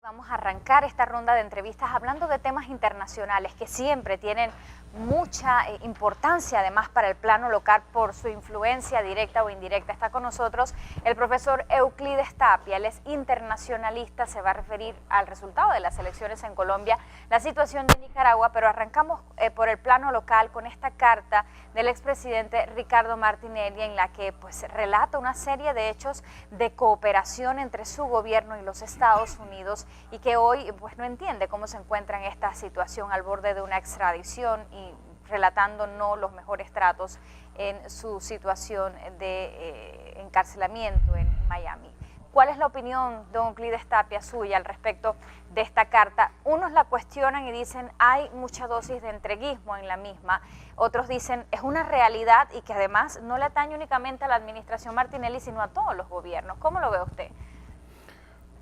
Vamos a arrancar esta ronda de entrevistas hablando de temas internacionales que siempre tienen mucha importancia además para el plano local por su influencia directa o indirecta. Está con nosotros el profesor Euclides Tapia, él es internacionalista, se va a referir al resultado de las elecciones en Colombia, la situación de Nicaragua, pero arrancamos por el plano local con esta carta del expresidente Ricardo Martinelli en la que pues relata una serie de hechos de cooperación entre su gobierno y los Estados Unidos y que hoy pues no entiende cómo se encuentra en esta situación al borde de una extradición y relatando no los mejores tratos en su situación de encarcelamiento en Miami. ¿Cuál es la opinión, don Euclides Tapia, suya al respecto de esta carta? Unos la cuestionan y dicen hay mucha dosis de entreguismo en la misma, otros dicen es una realidad y que además no le atañe únicamente a la administración Martinelli, sino a todos los gobiernos. ¿Cómo lo ve usted?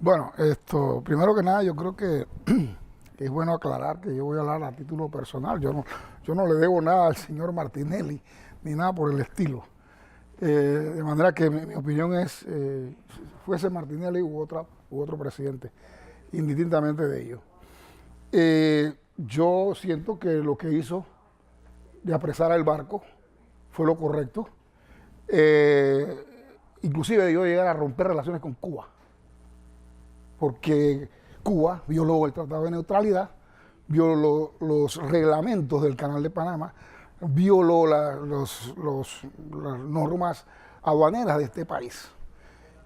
Bueno, primero que nada, yo creo que es bueno aclarar que yo voy a hablar a título personal. Yo no le debo nada al señor Martinelli, ni nada por el estilo. De manera que mi opinión es, fuese Martinelli u otro presidente, indistintamente de ello. Yo siento que lo que hizo de apresar al barco fue lo correcto. Inclusive debió llegar a romper relaciones con Cuba, porque Cuba violó el Tratado de Neutralidad, violó los reglamentos del Canal de Panamá, violó las normas aduaneras de este país,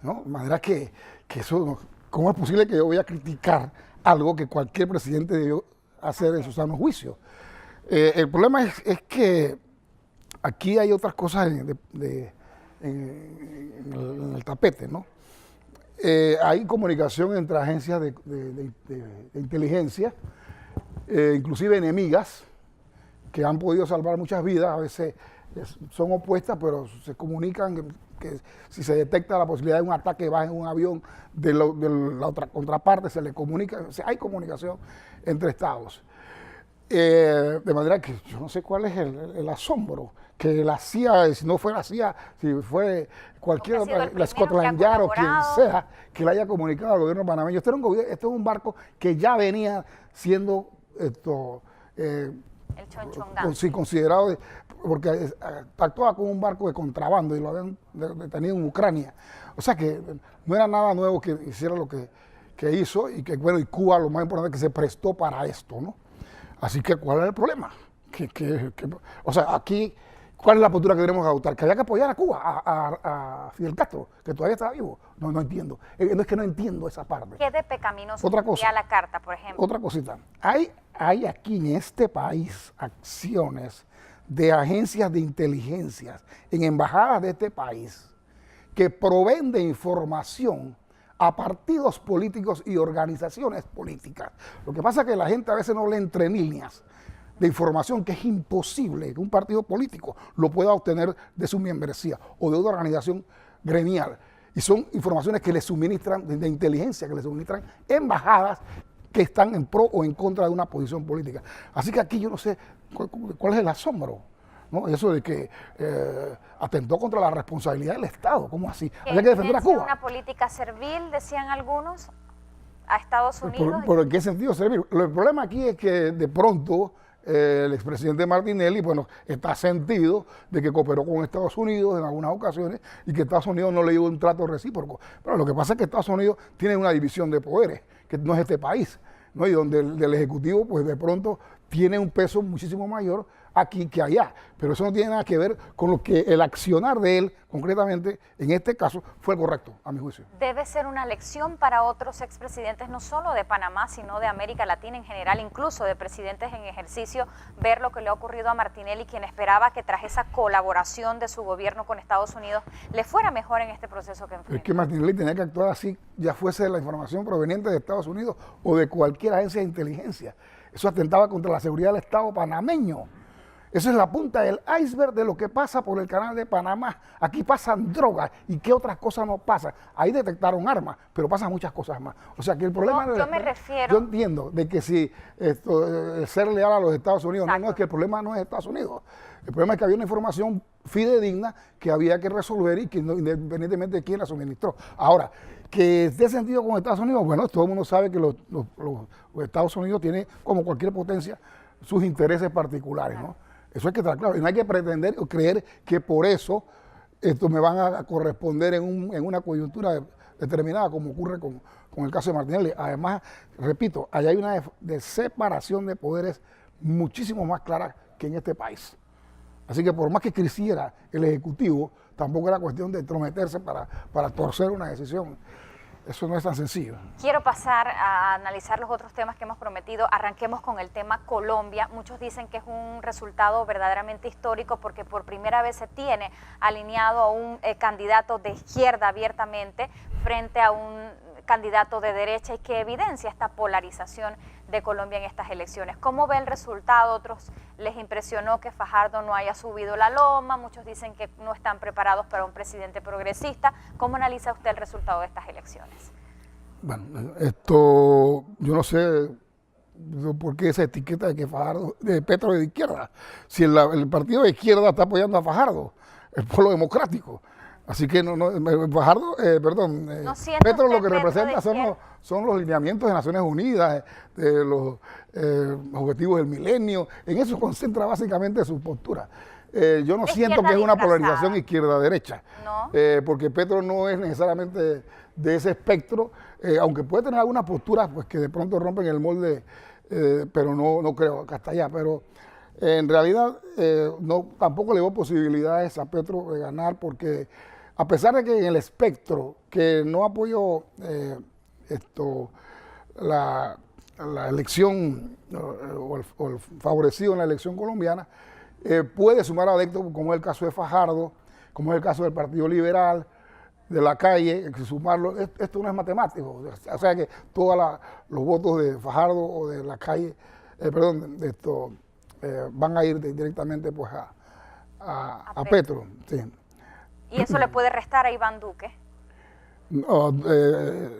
¿no? De manera que eso, ¿cómo es posible que yo voy a criticar algo que cualquier presidente debió hacer en su sano juicio? El problema es que aquí hay otras cosas en el tapete, ¿no? Hay comunicación entre agencias de inteligencia, inclusive enemigas, que han podido salvar muchas vidas. A veces son opuestas, pero se comunican que si se detecta la posibilidad de un ataque baja en un avión de la otra contraparte, se le comunica. O sea, hay comunicación entre estados. De manera que yo no sé cuál es el asombro que la CIA, si no fue la CIA, si fue cualquier otra, la Scotland Yard o quien sea, que le haya comunicado al gobierno panameño. Este es un barco que ya venía siendo el considerado, porque actuaba como un barco de contrabando y lo habían detenido en Ucrania. O sea que no era nada nuevo que hiciera lo que hizo y que, bueno, y Cuba, lo más importante, que se prestó para esto, ¿no? Así que, ¿cuál es el problema? O sea, aquí, ¿cuál es la postura que debemos adoptar? ¿Que había que apoyar a Cuba, a Fidel Castro, que todavía está vivo? No entiendo. Es que no entiendo esa parte. ¿Qué de pecaminoso otra cosa, la carta, por ejemplo? Otra cosita. Hay aquí en este país acciones de agencias de inteligencia, en embajadas de este país, que proveen de información a partidos políticos y organizaciones políticas. Lo que pasa es que la gente a veces no lee entre líneas de información que es imposible que un partido político lo pueda obtener de su membresía o de una organización gremial. Y son informaciones que le suministran, de inteligencia, que le suministran embajadas que están en pro o en contra de una posición política. Así que aquí yo no sé cuál es el asombro, ¿no? Eso de que atentó contra la responsabilidad del Estado. ¿Cómo así? Había que defender a Cuba. ¿Una política servil, decían algunos, a Estados Unidos? ¿Por qué sentido servil? El problema aquí es que de pronto el expresidente Martinelli, bueno, está sentido de que cooperó con Estados Unidos en algunas ocasiones y que Estados Unidos no le dio un trato recíproco. Pero lo que pasa es que Estados Unidos tiene una división de poderes, que no es este país, ¿no? Y donde el Ejecutivo, pues de pronto tiene un peso muchísimo mayor aquí que allá, pero eso no tiene nada que ver con lo que el accionar de él, concretamente, en este caso, fue correcto, a mi juicio. Debe ser una lección para otros expresidentes, no solo de Panamá, sino de América Latina en general, incluso de presidentes en ejercicio, ver lo que le ha ocurrido a Martinelli, quien esperaba que tras esa colaboración de su gobierno con Estados Unidos, le fuera mejor en este proceso que enfrenta. Es que Martinelli tenía que actuar así, ya fuese la información proveniente de Estados Unidos o de cualquier agencia de inteligencia. Eso atentaba contra la seguridad del Estado panameño. Eso es la punta del iceberg de lo que pasa por el Canal de Panamá. Aquí pasan drogas y qué otras cosas no pasan. Ahí detectaron armas, pero pasan muchas cosas más. O sea que el problema... Yo me refiero... Yo entiendo de que si ser leal a los Estados Unidos, no es que el problema no es Estados Unidos. El problema es que había una información fidedigna que había que resolver y que independientemente de quién la suministró. Ahora, Que esté sentido con Estados Unidos, bueno, todo el mundo sabe que los Estados Unidos tienen, como cualquier potencia, sus intereses particulares, ¿no? Eso hay que estar claro. Y no hay que pretender o creer que por eso esto me van a corresponder en una coyuntura determinada, como ocurre con el caso de Martinelli. Además, repito, allá hay una de separación de poderes muchísimo más clara que en este país. Así que por más que quisiera el Ejecutivo, tampoco era cuestión de entrometerse para torcer una decisión. Eso no es tan sencillo. Quiero pasar a analizar los otros temas que hemos prometido. Arranquemos con el tema Colombia. Muchos dicen que es un resultado verdaderamente histórico porque por primera vez se tiene alineado a un candidato de izquierda abiertamente frente a un candidato de derecha y que evidencia esta polarización de Colombia en estas elecciones. ¿Cómo ve el resultado? Otros les impresionó que Fajardo no haya subido la loma, muchos dicen que no están preparados para un presidente progresista. ¿Cómo analiza usted el resultado de estas elecciones? Bueno, esto, yo no sé por qué esa etiqueta de que Fajardo, de Petro es de izquierda, si el partido de izquierda está apoyando a Fajardo, el Polo Democrático. Así que Fajardo, Petro lo que representa son los lineamientos de Naciones Unidas, de los objetivos del milenio. En eso concentra básicamente su postura. Yo no siento que es una polarización izquierda-derecha, ¿no? Porque Petro no es necesariamente de ese espectro, aunque puede tener algunas posturas pues, que de pronto rompen el molde, pero no creo que hasta allá. Pero en realidad tampoco le veo posibilidades a Petro de ganar porque a pesar de que en el espectro que no apoyó la elección o el favorecido en la elección colombiana, puede sumar adeptos como es el caso de Fajardo, como es el caso del Partido Liberal, de la Calle, que sumarlo, esto no es matemático, o sea que todos los votos de Fajardo o de la Calle, van a ir directamente pues a Petro. Sí. ¿Y eso le puede restar a Iván Duque? No,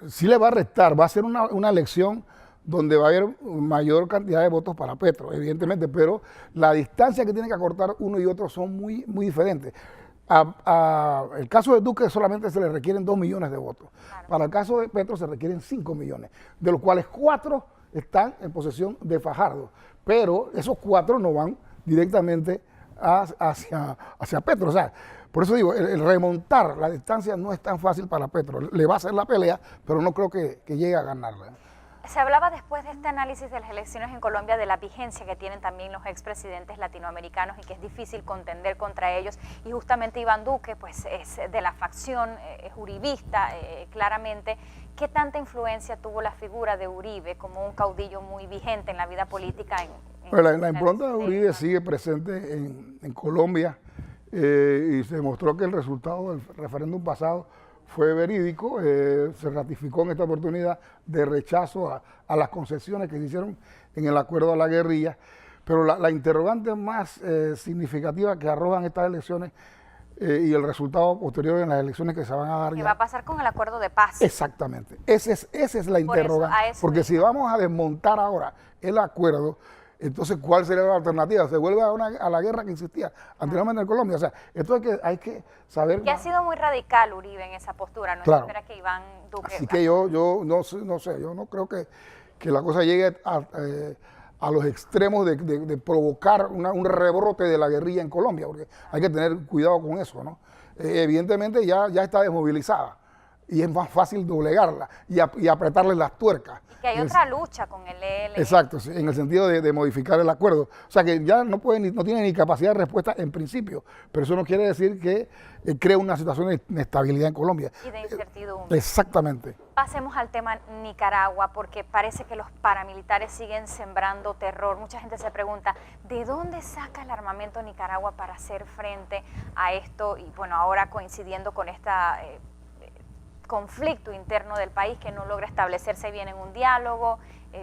sí le va a restar, va a ser una elección donde va a haber mayor cantidad de votos para Petro, evidentemente, pero la distancia que tienen que acortar uno y otro son muy, muy diferentes. El caso de Duque solamente se le requieren 2 millones de votos. Claro. Para el caso de Petro se requieren 5 millones, de los cuales 4 están en posesión de Fajardo, pero esos 4 no van directamente hacia Petro. O sea, por eso digo, el remontar la distancia no es tan fácil para Petro. Le va a hacer la pelea, pero no creo que llegue a ganarla. Se hablaba después de este análisis de las elecciones en Colombia de la vigencia que tienen también los expresidentes latinoamericanos y que es difícil contender contra ellos. Y justamente Iván Duque pues, es de la facción, es uribista, claramente. ¿Qué tanta influencia tuvo la figura de Uribe como un caudillo muy vigente en la vida política? La impronta de Uribe sigue presente en Colombia y se demostró que el resultado del referéndum pasado fue verídico, se ratificó en esta oportunidad de rechazo a las concesiones que se hicieron en el acuerdo a la guerrilla, pero la interrogante más significativa que arrojan estas elecciones y el resultado posterior en las elecciones que se van a dar. ¿Qué va a pasar con el acuerdo de paz? Exactamente, esa es la interrogante, porque si vamos a desmontar ahora el acuerdo, entonces, ¿cuál sería la alternativa? ¿Se vuelve a la guerra que existía anteriormente en Colombia? O sea, esto hay que saber... Que ha sido muy radical Uribe en esa postura, ¿no? Claro. Espera que Iván Duque... Así que yo no sé, yo no creo que la cosa llegue a los extremos de provocar un rebrote de la guerrilla en Colombia, porque hay que tener cuidado con eso, ¿no? Evidentemente ya está desmovilizada y es más fácil doblegarla y apretarle las tuercas. Que hay otra lucha con el ELN. Exacto, sí, en el sentido de modificar el acuerdo. O sea que ya no tiene ni capacidad de respuesta en principio, pero eso no quiere decir que crea una situación de inestabilidad en Colombia. Y de incertidumbre. Exactamente. Pasemos al tema Nicaragua, porque parece que los paramilitares siguen sembrando terror. Mucha gente se pregunta, ¿de dónde saca el armamento Nicaragua para hacer frente a esto? Y bueno, ahora coincidiendo con esta... conflicto interno del país que no logra establecerse bien en un diálogo,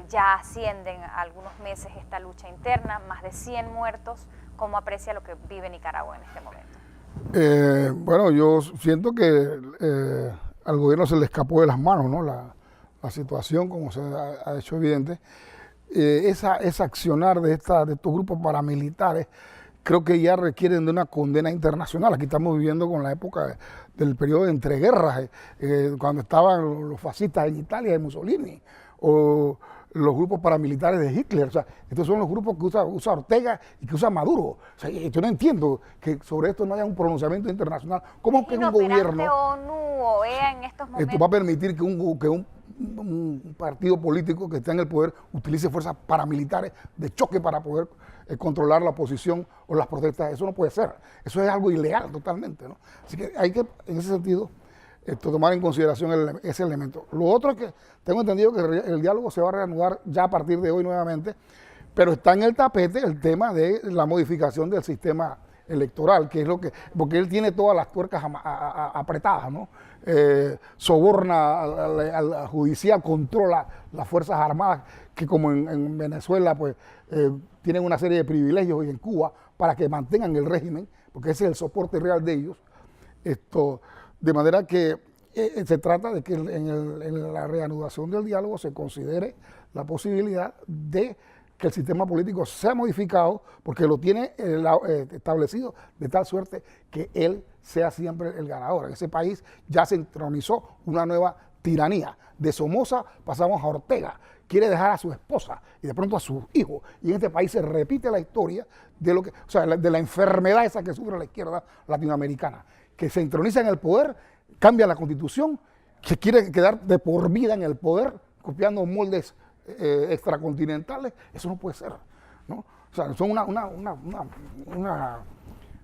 ya ascienden a algunos meses esta lucha interna, más de 100 muertos. ¿Cómo aprecia lo que vive Nicaragua en este momento? Bueno, yo siento que al gobierno se le escapó de las manos, ¿no? La situación, como se ha hecho evidente, esa accionar de estos grupos paramilitares creo que ya requieren de una condena internacional. Aquí estamos viviendo con la época del periodo de entreguerras, cuando estaban los fascistas en Italia de Mussolini, o los grupos paramilitares de Hitler. O sea, estos son los grupos que usa Ortega y que usa Maduro. O sea, yo no entiendo que sobre esto no haya un pronunciamiento internacional. ¿Cómo que un gobierno, ONU, OEA en estos momentos, esto va a permitir que un partido político que está en el poder utilice fuerzas paramilitares de choque para poder controlar la oposición o las protestas? Eso no puede ser. Eso es algo ilegal totalmente, ¿no? Así que hay que, en ese sentido, tomar en consideración ese elemento. Lo otro es que tengo entendido que el diálogo se va a reanudar ya a partir de hoy nuevamente, pero está en el tapete el tema de la modificación del sistema electoral, que es lo que, porque él tiene todas las tuercas apretadas, ¿no? Soborna al judicial, controla las Fuerzas Armadas, que como en Venezuela, pues, tienen una serie de privilegios, y en Cuba, para que mantengan el régimen, porque ese es el soporte real de ellos. De manera que se trata de que en la reanudación del diálogo se considere la posibilidad de que el sistema político sea modificado, porque lo tiene establecido de tal suerte que él sea siempre el ganador. En ese país ya se entronizó una nueva tiranía. De Somoza pasamos a Ortega. Quiere dejar a su esposa y de pronto a sus hijos. Y en este país se repite la historia de lo que, o sea, de la enfermedad esa que sufre la izquierda latinoamericana, que se entroniza en el poder, cambia la constitución, que quiere quedar de por vida en el poder, copiando moldes extracontinentales. Eso no puede ser, ¿no? O sea, son una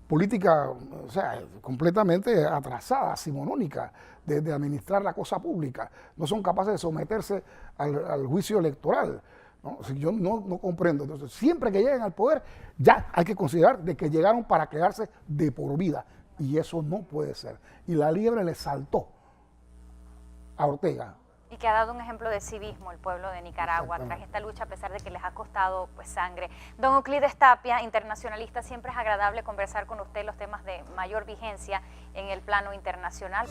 política, o sea, completamente atrasada, decimonónica, de administrar la cosa pública. No son capaces de someterse al juicio electoral, ¿no? O sea, yo no comprendo. Entonces, siempre que lleguen al poder, ya hay que considerar de que llegaron para quedarse de por vida. Y eso no puede ser. Y la liebre le saltó a Ortega. Y que ha dado un ejemplo de civismo el pueblo de Nicaragua tras esta lucha, a pesar de que les ha costado, pues, sangre. Don Euclides Tapia, internacionalista, siempre es agradable conversar con usted los temas de mayor vigencia en el plano internacional.